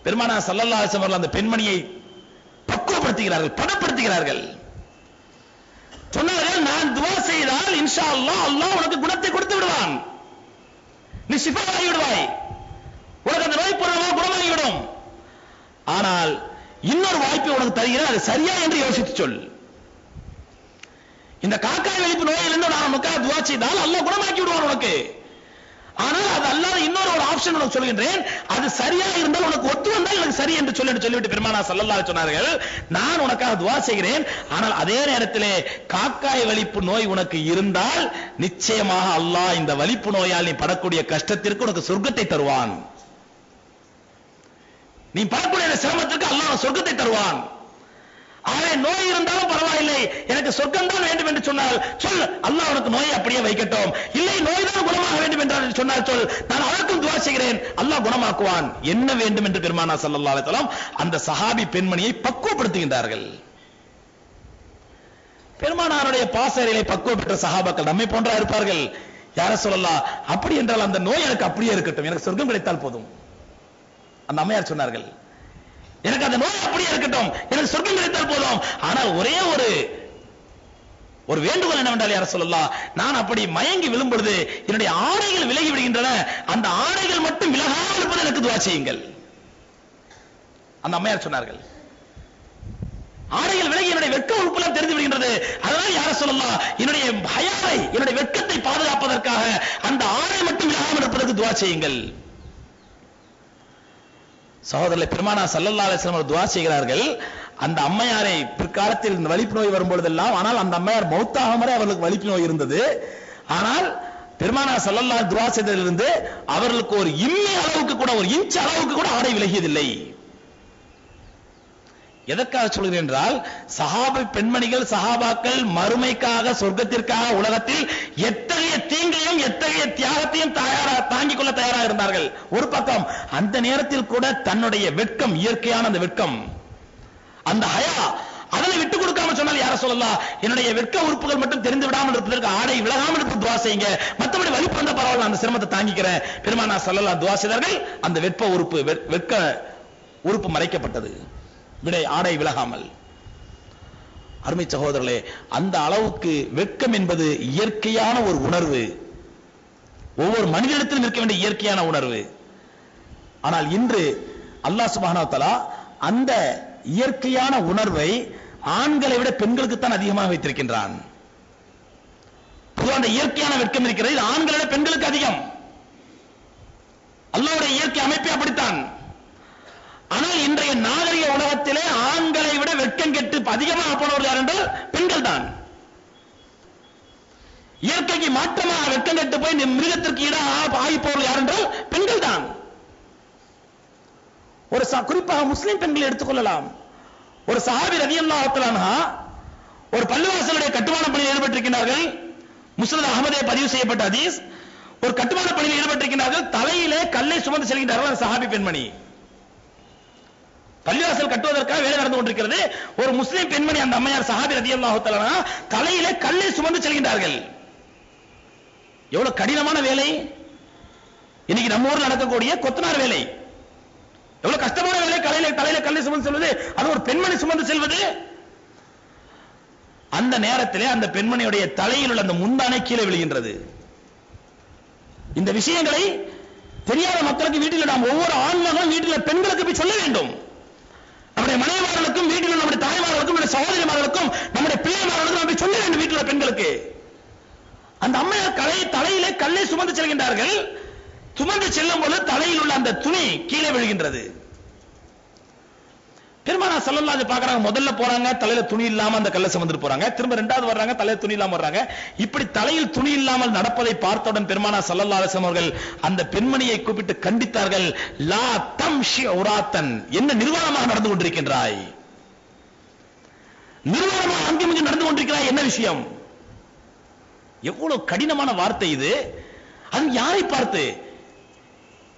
Speaker 1: பெருமானா ஸல்லல்லாஹு அலைஹி வஸல்லம் அந்த பெண்மணியை பக்குவப்படுத்துகிறார்கள், பதப்படுத்துகிறார்கள். சொன்னார்கள், நான் துவா செய்தால் இன்ஷா அல்லாஹ் அல்லாஹ் உனக்கு குணத்தை கொடுத்து விடுவான், நீ ஷிஃபாவாகி விடுவாய், உனக்கு அந்த நோய் பூர்ணமாக குணமாகிவிடும். ஆனால் இன்னொரு வாய்ப்பை உனக்கு தருகிறேன், அது சரியா என்று யோசித்து சொல். இந்த காக்காய் வெளிப்பு நோயிலிருந்து நான் உனக்கு துவா செய்தால் அல்லாஹ் குணமாக்கி விடுவான் உனக்கு. ஆனால் அது அல்லாத இன்னொரு ஒரு ஆப்ஷன் உனக்கு சொல்கின்றேன், அது சரியா இருந்தால் உனக்கு ஒத்து வந்தால் எனக்கு சரி என்று சொல்லிவிட்டு பெருமானா ஸல்லல்லாஹு அலைஹி சொன்னார்கள், நான் உனக்காக துவா செய்கிறேன், ஆனால் அதே நேரத்திலே காக்காய் வலிப்பு நோய் உனக்கு இருந்தால் நிச்சயமாக அல்லாஹ் இந்த வலிப்பு நோயால் நீ படக்கூடிய கஷ்டத்திற்கு உனக்கு சொர்க்கத்தை தருவான். நீ படக்கூடிய சிரமத்திற்கு அல்லாஹ் சொர்க்கத்தை தருவான். ஆகவே நோய் இருந்தாலும் பரவாயில்லை, எனக்கு சொர்க்கம் தான் வேண்டும் என்று சொன்னால் சொல், அல்லாஹ் உனக்கு நோயை அப்படியே வைக்கட்டும். இல்லை நோய் தான் குணமாக வேண்டும் என்று சொன்னால் சொல், நான் அதற்கும் துவா செய்கிறேன், அல்லாஹ் குணமாக்குவான். என்ன வேண்டும் என்று பெருமானா ஸல்லல்லாஹு அலைஹி வஸல்லம் அந்த சஹாபி பெண்மணியை பக்குவப்படுத்துகின்றார்கள். பெருமானாருடைய பாசறையிலே பக்குவம் பெற்ற சஹாபாக்கள் நம்மை போன்றா இருப்பார்கள். யார சொல்லலாம், அப்படி என்றால் அந்த நோய் எனக்கு அப்படியே இருக்கட்டும், எனக்கு சொர்க்கம் கிடைத்தால் போதும். அந்த அம்மையார் சொன்னார்கள், எனக்கு அந்த நோய் அப்படியே இருக்கட்டும், எனக்கு சொர்க்கம் கிடைத்தால் போதும். ஆனால் ஒரே ஒரு வேண்டுகோள் என்னவென்றால் யார சொல்லலாம், நான் அப்படி மயங்கி விழும் பொழுது என்னுடைய ஆடைகள் விலகி விடுகின்றன, அந்த ஆடைகள் மட்டும் விலகாமல் இருப்பது எனக்கு துவா செய்யுங்கள். அந்த அம்மையார் சொன்னார்கள், ஆடைகள் விலகி என்னுடைய வெட்க உறுப்புலாம் தெரிந்து விடுகின்றது, அதனால் யார சொல்லலாம், என்னுடைய ஹயாவை என்னுடைய வெட்கத்தை பாதுகாப்பதற்காக அந்த ஆடை மட்டும் விலகாமல் இருப்பதற்கு துவா செய்யுங்கள். சகோதரர்களே, பெருமானா ஸல்லல்லாஹு அலைஹி வஸல்லம் துஆ செய்கிறார்கள். அந்த அம்மையாரை பிற்காலத்தில் இந்த வலிப்பு நோய் வரும்பொழுதெல்லாம், ஆனால் அந்த அம்மையார் மௌத்தாகும் வரை அவர்களுக்கு வலிப்பு நோய் இருந்தது. ஆனால் பெருமானா ஸல்லல்லாஹு துஆ செய்ததிலிருந்து அவர்களுக்கு ஒரு இம்மி அளவுக்கு கூட, ஒரு இன்ச் அளவுக்கு கூட ஆடை விலகியதில்லை. எதற்காக சொல்கிறேன் என்றால், சஹாபா பெண்மணிகள் சஹாபாக்கள் மறுமைக்காக சொர்க்கத்திற்காக உலகத்தில் எத்தகைய தீங்கையும் எத்தகைய தியாகத்தையும் தாங்கிக் கொள்ள தயாராக இருந்தார்கள். ஒரு பக்கம் அந்த நேரத்தில் கூட தன்னுடைய வெட்கம், இயற்கையான அந்த வெட்கம், அந்த ஹயா, அதனை விட்டுக் கொடுக்காம சொன்னால் யார சொல்லலாம், என்னுடைய வெட்க உறுப்புகள் மட்டும் தெரிந்து விடாமல் இருப்பதற்கு ஆடை விலகாமல் இருப்பது துவா செய்யுங்க, மற்றபடி வலிப்பு வந்த பரவாயில்ல, அந்த சிரமத்தை தாங்கிக்கிறேன். பெருமானா ஸல்லல்லாஹு துவா செய்தார்கள், அந்த வெட்க உறுப்பு மறைக்கப்பட்டது, விடை ஆடை விலகாமல். அருமை சகோதரர்களே, அந்த அளவுக்கு வெட்கம் என்பது இயற்கையான ஒரு உணர்வு, ஒவ்வொரு மனிதனிடத்திலும் இருக்க வேண்டிய இயற்கையான உணர்வு. ஆனால் இன்று அல்லாஹ் சுப்ஹானஹு வ தஆலா அந்த இயற்கையான உணர்வை ஆண்களை விட பெண்களுக்கு தான் அதிகமாக வைத்திருக்கின்றான். பொதுவாக அந்த இயற்கையான வெட்கம் இருக்கிறது, ஆண்களை விட பெண்களுக்கு அதிகம். அல்லாஹ்வுடைய இயற்கை அமைப்பே அப்படித்தான். ஆனால் இன்றைய நாகரிக உலகத்திலே ஆண்களை விட வெட்கம் கெட்டு அதிகமாக போனவர்கள் யார் என்றால் பெண்கள் தான். இயற்கைக்கு மாற்றமாக வெட்கம் கெட்டு போய் மிருகத்திற்கு ஈடாக ஆகிப்போர்கள் யார் என்றால் பெண்கள் தான். ஒரு குறிப்பாக முஸ்லிம் பெண்களை எடுத்துக்கொள்ளலாம். ஒரு சஹாபி ரலியல்லாஹு தஆலா அன்ஹா ஒரு பள்ளிவாசலுடைய கட்டுமான பணியில் ஈடுபட்டிருக்கிறார்கள். முஸ்னத் அஹ்மதே பதிவு செய்யப்பட்ட ஹதீஸ். ஒரு கட்டுமான பணியில் ஈடுபட்டிருக்கிறார்கள், தலையிலே கல்லை சுமந்து செல்கின்றார்கள் சஹாபி பெண்மணி. பள்ளிவாசல் கட்டுவதற்காக வேலை நடந்து கொண்டிருக்கிறது. ஒரு முஸ்லிம் பெண்மணி, அந்த அம்மையார் சஹாபி ரலியல்லாஹு தஆலா அன்ஹா, தலையிலே கல்லை சுமந்து செல்கின்றார்கள். எவ்வளவு கடினமான வேலை! இன்னைக்கு நம்ம ஊரில் நடக்கக்கூடிய கொத்தனார் வேலை எவ்வளவு கஷ்டமான வேலை! தலையில கல்லை சுமந்து செல்வது, அது ஒரு பெண்மணி சுமந்து செல்வது. அந்த நேரத்திலே அந்த பெண்மணியுடைய தலையில் உள்ள அந்த முந்தானை கீழே விழுகின்றது. இந்த விஷயங்களை தெரியாத மக்களுக்கு வீட்டில் நாம் ஒவ்வொரு ஆண்மகனும் வீட்டில் பெண்களுக்கு போய் சொல்ல வேண்டும். நம்முடைய மனைவிமார்களுக்கும், வீட்டில் நம்முடைய தாய்மார்களுக்கும், நம்முடைய சகோதரிமார்களுக்கும், நம்முடைய பிள்ளைமார்களுக்கும் நாம் போய் சொல்ல வேண்டும் வீட்டில் பெண்களுக்கு. அந்த அம்மையார் தலையிலே கல்லை சுமந்து செல்கின்றார்கள். சுமந்து செல்லும் போது தலையில் உள்ள அந்த துணி கீழே விழுகின்றது. பெருமானார் ஸல்லல்லாஹு அலைஹி பார்க்கறாங்க, முதல்ல போறாங்க தலையில துணி இல்லாம அந்த கல்லை சுமந்துட்டு போறாங்க, திரும்ப இரண்டாவது வர்றாங்க தலையில துணி இல்லாம வர்றாங்க. இப்படி தலையில் துணி இல்லாமல் நடப்பதை பார்த்தவுடன் பெருமானார் ஸல்லல்லாஹு அலைஹி அவர்கள் அந்த பெண்மணியை கூப்பிட்டு கண்டித்தார்கள். லா தம்ஷி உராத்தன், என்ன நிர்வாணமாக நடந்து கொண்டிருக்கின்றாய், நிர்வாணமாக அங்கும் இங்கும் நடந்து கொண்டிருக்கிறாய், என்ன விஷயம்? எவ்வளவு கடினமான வார்த்தை இது! அது யாரை பார்த்து?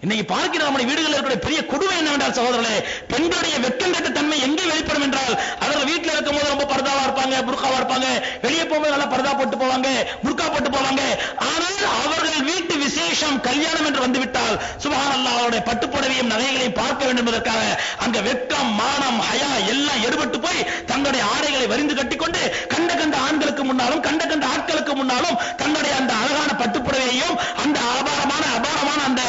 Speaker 1: இன்னைக்கு பார்க்கிற நம்முடைய வீடுகளில் இருக்கிற பெரிய கொடுமை என்னவென்றால் சகோதரர்களே, பெண்களுடைய வெட்கம் கெட்ட தன்மை எங்கே வெளிப்படும் என்றால், அவர்கள் வீட்டில் இருக்கும் போது ரொம்ப பர்தாவா இருப்பாங்க, புர்காவா இருப்பாங்க, வெளியே போகும்போது நல்லா பர்தா போட்டு போவாங்க, புர்கா போட்டு போவாங்க. ஆனால் அவர்கள் வீட்டு விசேஷம் கல்யாணம் என்று வந்துவிட்டால் சுப்ஹானல்லாஹ், அவருடைய பட்டுப்புடவையும் நகைகளையும் பார்க்க வேண்டும் என்பதற்காக அங்க வெட்கம், மானம், ஹயா எல்லாம் எடுபட்டு போய் தங்களுடைய ஆடைகளை வரிந்து கட்டிக்கொண்டு கண்ட கண்ட ஆண்களுக்கு முன்னாலும் கண்ட கண்ட ஆட்களுக்கு முன்னாலும் தன்னுடைய அந்த அழகான பட்டுப்புடவையையும் அந்த அபாரமான அந்த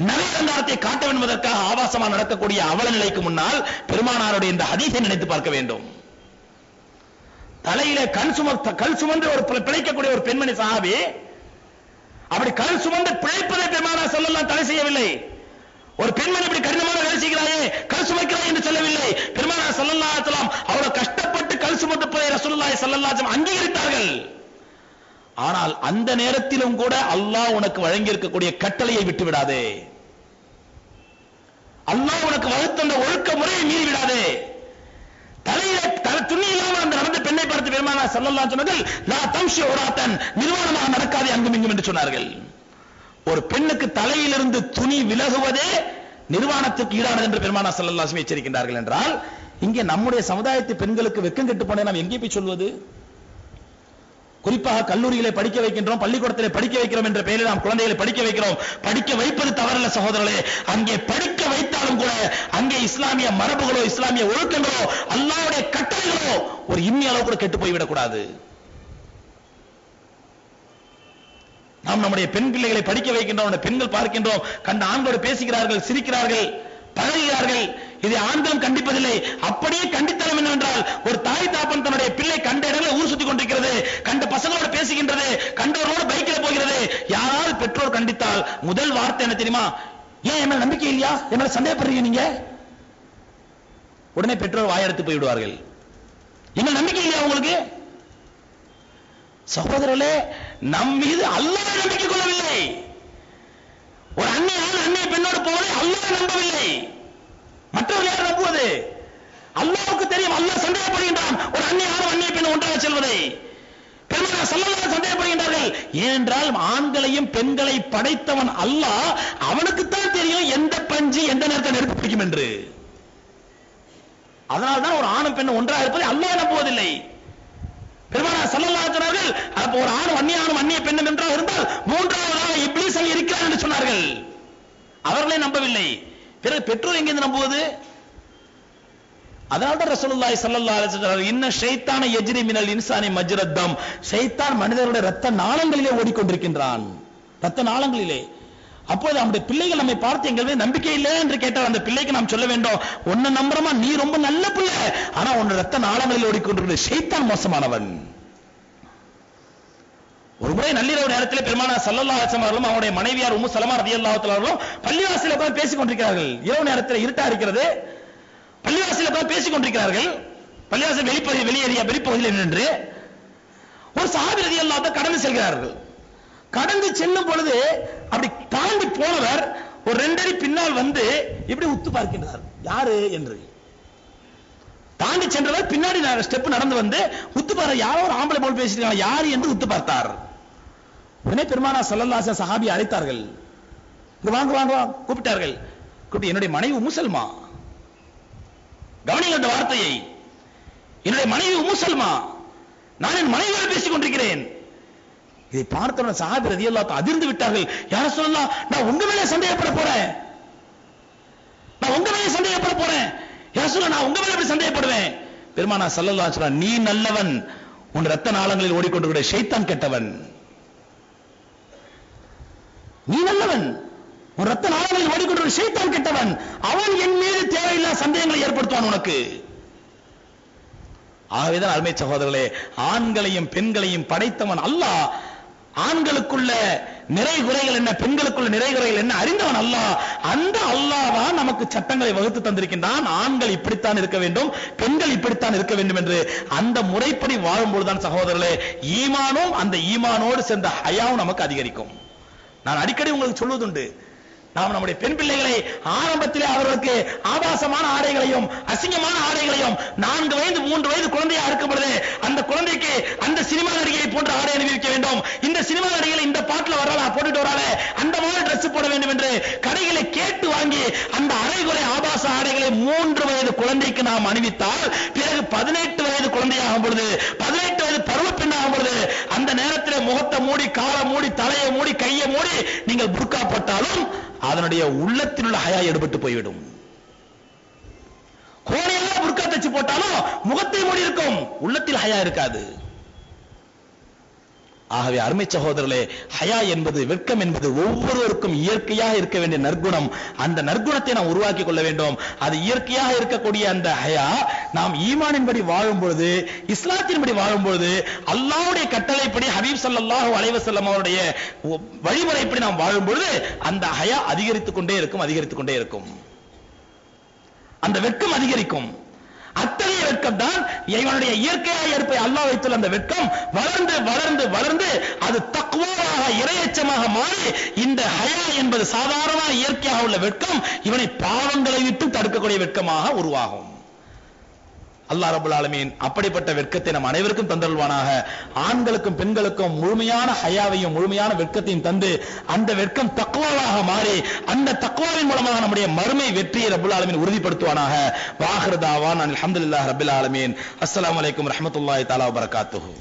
Speaker 1: நகையலங்காரத்தை காட்ட வேண்டும் என்பதற்காக ஆபாசமாக நடக்கக்கூடிய அவல நிலைக்கு முன்னால் பெருமானாருடைய இந்த ஹதீஸை நினைத்து பார்க்க வேண்டும். தலையிலே கல் சுமந்து ஒரு பிழைக்கக்கூடிய ஒரு பெண்மணி சஹாபி, அப்படி கல் சுமந்து பிழைப்பதை பெருமானார் ஸல்லல்லாஹு தடை செய்யவில்லை. ஒரு பெண்மணி இப்படி கடினமான வேலை செய்கிறாயே, கல் சுமைக்கிறாய் என்று சொல்லவில்லை. பெருமானார் ஸல்லல்லாஹு அலைஹி வஸல்லம் அவ்வளவு கஷ்டப்பட்டு கல் சுமந்ததை ரசூலுல்லாஹி ஸல்லல்லாஹு அலைஹி வஸல்லம் அங்கீகரித்தார்கள். ஆனால் அந்த நேரத்திலும் கூட அல்லாஹ் உனக்கு வழங்கி இருக்கக்கூடிய கட்டளையை விட்டு விடாதே, அல்லாஹ் உனக்கு வகுத்த அந்த ஒழுக்க முறையை மீறி விடாதே. தலையில துணி இல்லாமல் அந்த நடந்த பெண்ணை பார்த்து பெருமானார் ஸல்லல்லாஹு அலைஹி வஸல்லம் லா தம்ஷி உராத்தன், நிர்வாணமாக நடக்காதே அங்கும் இங்கும் என்று சொன்னார்கள். ஒரு பெண்ணுக்கு தலையிலிருந்து துணி விலகுவதே நிர்வாணத்துக்கு ஈடானது என்று பெருமானார் ஸல்லல்லாஹு அலைஹி வஸல்லம் எச்சரிக்கின்றார்கள் என்றால், இங்கே நம்முடைய சமுதாயத்து பெண்களுக்கு வெக்கம் கெட்டு போனே நாம் எங்கே போய் சொல்வது? குறிப்பாக கல்லூரிகளை படிக்க வைக்கின்றோம், பள்ளிக்கூடத்திலே படிக்க வைக்கிறோம் என்ற பெயரில் நாம் குழந்தைகளை படிக்க வைக்கிறோம். படிக்க வைப்பது தவறல்ல சகோதரர்களே. அங்கே படிக்க வைத்தாலும் கூட அங்கே இஸ்லாமிய மரபுகளோ இஸ்லாமிய ஒழுக்கங்களோ அல்லாஹ்வுடைய கட்டளைகளோ ஒரு இம்மி அளவு கூட கெட்டு போய்விடக் கூடாது. நாம் நம்முடைய பெண் பிள்ளைகளை படிக்க வைக்கின்றோம், பெண்கள் பார்க்கின்றோம், கண்ட ஆண்களோடு பேசுகிறார்கள், சிரிக்கிறார்கள், பழகுகிறார்கள். இதை ஆண்களும் கண்டிப்பதில்லை. அப்படியே கண்டித்தனம் என்னவென்றால், ஒரு தாய் தாப்பன் தன்னுடைய பிள்ளை கண்ட இடங்களில் ஊர் சுத்தி கொண்டிருக்கிறது, கண்ட பசங்களோடு பேசுகின்றது, கண்டவர்களோடு பைக்கில் போகிறது. யாராவது பெற்றோர் கண்டித்தால் முதல் வார்த்தை என்ன தெரியுமா? ஏன் என்ன நம்பிக்கை இல்லையா, என்ன சந்தேகப்படுறீங்க நீங்க? உடனே பெற்றோர் வாயெடுத்து போய்விடுவார்கள். என்ன நம்பிக்கை இல்லையா உங்களுக்கு? சகோதரர்களே, நம் மீது அல்லாஹ் நம்பிக்கை கொள்ளவில்லை. ஒரு அன்னைய பெண்ணோடு போவதை அல்லாஹ் நம்பவில்லை. மற்றவர்கள் யார் நம்புவது? அல்லாஹ்வுக்கு தெரியும். அல்லாஹ் சந்தேகப்படுகின்றான் ஒரு அன்னைய பெண் ஒன்றாக செல்வதை. பெருமானார் ஸல்லல்லாஹு அலைஹி சந்தேகப்படுகின்றார்கள். ஏனென்றால் ஆண்களையும் பெண்களை படைத்தவன் அல்லாஹ், அவனுக்குத்தான் தெரியும் எந்த பஞ்சு எந்த நேரத்தில் நெருப்பு பிடிக்கும் என்று. அதனால்தான் ஒரு ஆணும் பெண்ணும் ஒன்றாக இருப்பதை அல்லாஹ் நம்புவதில்லை. பெருமானார் ஸல்லல்லாஹு அலைஹி வஸல்லம் அப்ப ஒரு ஆணும் அந்நிய பெண்ணும் என்றால் இருந்தால் மூன்றாவதாக இப்லீஸ் அங்கே இருக்கிறான் என்று சொன்னார்கள். அவர்களே நம்பவில்லை. பிறகு பெற்றோர் எங்கிருந்து நம்புவது? அதனால்தான் ரசூலுல்லாஹி ஸல்லல்லாஹு அலைஹி வஸல்லம் இன்ன ஷைத்தான யஜ்ரி மினல் இன்சானி மஜ்ரத் தம், ஷைத்தான் மனிதருடைய இரத்த நாளங்களிலே ஓடிக்கொண்டிருக்கின்றான், இரத்த நாளங்களிலே. அப்போது நம்முடைய பிள்ளைகள் நம்மை பார்த்து எங்களுக்கு நம்பிக்கை இல்லை என்று கேட்டால் அந்த பிள்ளைக்கு நாம் சொல்ல வேண்டும், உன்னை நம்புறமா, நீ ரொம்ப நல்ல பிள்ளை, ஆனா உன் இரத்த நாளங்களில் ஓடிக்கொண்டிருக்கிற ஷைத்தான் மோசமானவன். ஒரு முறை நள்ளிரவு நேரத்தில் பெருமானார் ஸல்லல்லாஹு அலைஹி வஸல்லம் அவர்களும் அவருடைய மனைவியார் உம்மு ஸலமா ரலியல்லாஹு தஆலா அவர்களும் பள்ளிவாசலில் உட்கார்ந்து பேசிக் கொண்டிருக்கிறார்கள். இரவு நேரத்தில் இருட்டா இருக்கிறது, பள்ளிவாசலில் உட்கார்ந்து பேசிக் கொண்டிருக்கிறார்கள். பள்ளிவாசல் வெளிப்பகுதியில் நின்று ஒரு சஹாபி ரலியல்லாஹு தஆலா கடந்து செல்கிறார்கள். கடந்து செல்லும் பொழுது அப்படி தாண்டி போனவர் ஒரு 2 அடி பின்னால் வந்து இப்படி உத்து பார்க்கின்றார், யாரு என்று. தாண்டி சென்றவர் பின்னாடி ஸ்டெப் நடந்து வந்து உத்து பாரு, யாரோ ஒரு ஆம்பளை போல் பேசியிருக்காங்க, யாரு என்று உத்து பார்த்தார். உடனே பெருமானார் ஸல்லல்லாஹு அலைஹி வஸல்லம் சஹாபி அழைத்தார்கள், வாங்க வாங்க கூப்பிட்டார்கள். கூப்பிட்டு, என்னுடைய மனைவி உம்மு ஸல்மா, கவனிங்கள் இந்த வார்த்தையை, என்னுடைய மனைவி உம்மு ஸல்மா, நான் என் மனைவியோடு பேசிக் கொண்டிருக்கிறேன். இதை பார்த்தவன் சஹாபி ரலியல்லாஹு தஆலா அதிர்ந்து விட்டார்கள். யா ரசூலல்லாஹ், நான் உங்க மேலே சந்தேகப்பட போறேன், நான் உங்க மேலே சந்தேகப்பட போறேன், யா ரசூலல்லாஹ் நான் உங்க மேலே எப்படி சந்தேகப்படுவேன்? பெருமானார் ஸல்லல்லாஹு அலைஹி வஸல்லம், நீ நல்லவன், உன் இரத்த நாளங்களில் ஓடிக்கொண்டிருக்கிற ஷைத்தான் கெட்டவன். நீ நல்லவன், உன் இரத்த நாளங்களில் ஓடிக்கொண்டிருக்கிற ஷைத்தான் கெட்டவன், அவன் என் மீது தேவையில்லாத சந்தேகங்களை ஏற்படுத்துவான் உனக்கு. ஆகவேதான் அருமை சகோதரர்களே, ஆண்களையும் பெண்களையும் படைத்தவன் அல்லாஹ். ஆண்களுக்குள்ள நிறை குறைகள் என்ன, பெண்களுக்குள்ள நிறை குறைகள் என்ன அறிந்தவன் அல்லாஹ். அந்த அல்லாஹ் தான் நமக்கு சட்டங்களை வகுத்து தந்திருக்கின்றான். ஆண்கள் இப்படித்தான் இருக்க வேண்டும், பெண்கள் இப்படித்தான் இருக்க வேண்டும் என்று. அந்த முறைப்படி வாழும்போதுதான் சகோதரர்களே ஈமானும் அந்த ஈமானோடு சேர்ந்த ஹயாவும் நமக்கு அதிகரிக்கும். நான் அடிக்கடி உங்களுக்கு சொல்வதுண்டு, நாம் நம்முடைய பெண் பிள்ளைகளை ஆரம்பத்திலே அவர்களுக்கு ஆபாசமான ஆடைகளையும் அசிங்கமான ஆடைகளையும் 4 வயது 3 வயது குழந்தையா இருக்கும் பொழுது அந்த குழந்தைக்கு அந்த சினிமா நடிகை போன்ற ஆடை அணிவிக்க வேண்டும், இந்த சினிமா நடிகை இந்த பாட்டுல வரால போட்டுட்டு வரால அந்த மாதிரி டிரெஸ் போட வேண்டும் என்று கடைகளை கேட்டு அந்த அரைகுறை ஆபாச ஆடைகளை 3 வயது குழந்தைக்கு நாம் அணிவித்தால் பிறகு 18 வயது குழந்தையாகும் பொழுது 18 வயது பருவ பெண்ணாகும் பொழுது அந்த நேரத்தில் முகத்தை மூடி காலை மூடி தலையை மூடி கையை மூடி நீங்கள் புர்கா போட்டாலும் அதனுடைய உள்ளத்தில் உள்ள ஹயா எடுபட்டு போய்விடும். கோணையெல்லாம் புர்கா தச்சு போட்டாலும் முகத்தை மூடி இருக்கும், உள்ளத்தில் ஹயா இருக்காது. ஆகவே அருமை சகோதரர்களே, ஹயா என்பது, வெட்கம் என்பது ஒவ்வொருவருக்கும் இயற்கையாக இருக்க வேண்டிய நற்குணம். அந்த நற்குணத்தை நாம் உருவாக்கி கொள்ள வேண்டும். அது இயற்கையாக இருக்கக்கூடிய அந்த ஹயா நாம் ஈமானின்படி வாழும் பொழுது, இஸ்லாத்தின்படி வாழும் பொழுது, அல்லாஹ்வுடைய கட்டளைப்படி ஹபீப் ஸல்லல்லாஹு அலைஹி வஸல்லம் அவருடைய வழிமுறைப்படி நாம் வாழும் பொழுது அந்த ஹயா அதிகரித்துக் கொண்டே இருக்கும். அந்த வெட்கம் அதிகரிக்கும். அத்தகைய வெட்கம் தான் இவனுடைய இயற்கையாக இருப்பை அல்லாஹ் வைத்துள்ள அந்த வெட்கம் வளர்ந்து வளர்ந்து வளர்ந்து அது தக்வாவாக, இறையச்சமாக மாறி இந்த ஹயா என்பது சாதாரண இயற்கையாக உள்ள வெட்கம் இவனை பாவங்களை விட்டு தடுக்கக்கூடிய வெட்கமாக உருவாகும். அல்லாஹ் ரப்பல் ஆலமீன் அப்படிப்பட்ட வெட்கத்தை நம் அனைவருக்கும் தந்தருள்வானாக. ஆண்களுக்கும் பெண்களுக்கும் முழுமையான ஹயாவையும் முழுமையான வெட்கத்தையும் தந்து அந்த வெட்கம் தக்வாவாக மாறி அந்த தக்வாவின் மூலமாக நம்முடைய மறுமை வெற்றியை ரப்பல் ஆலமீன் உறுதிப்படுத்துவானாக. வாஹிரு தாவான் அல்ஹம்துலில்லாஹி ரப்பில் ஆலமீன். அஸ்ஸலாமு அலைக்கும் வரஹ்மத்துல்லாஹி தஆலா வபரகாத்துஹு.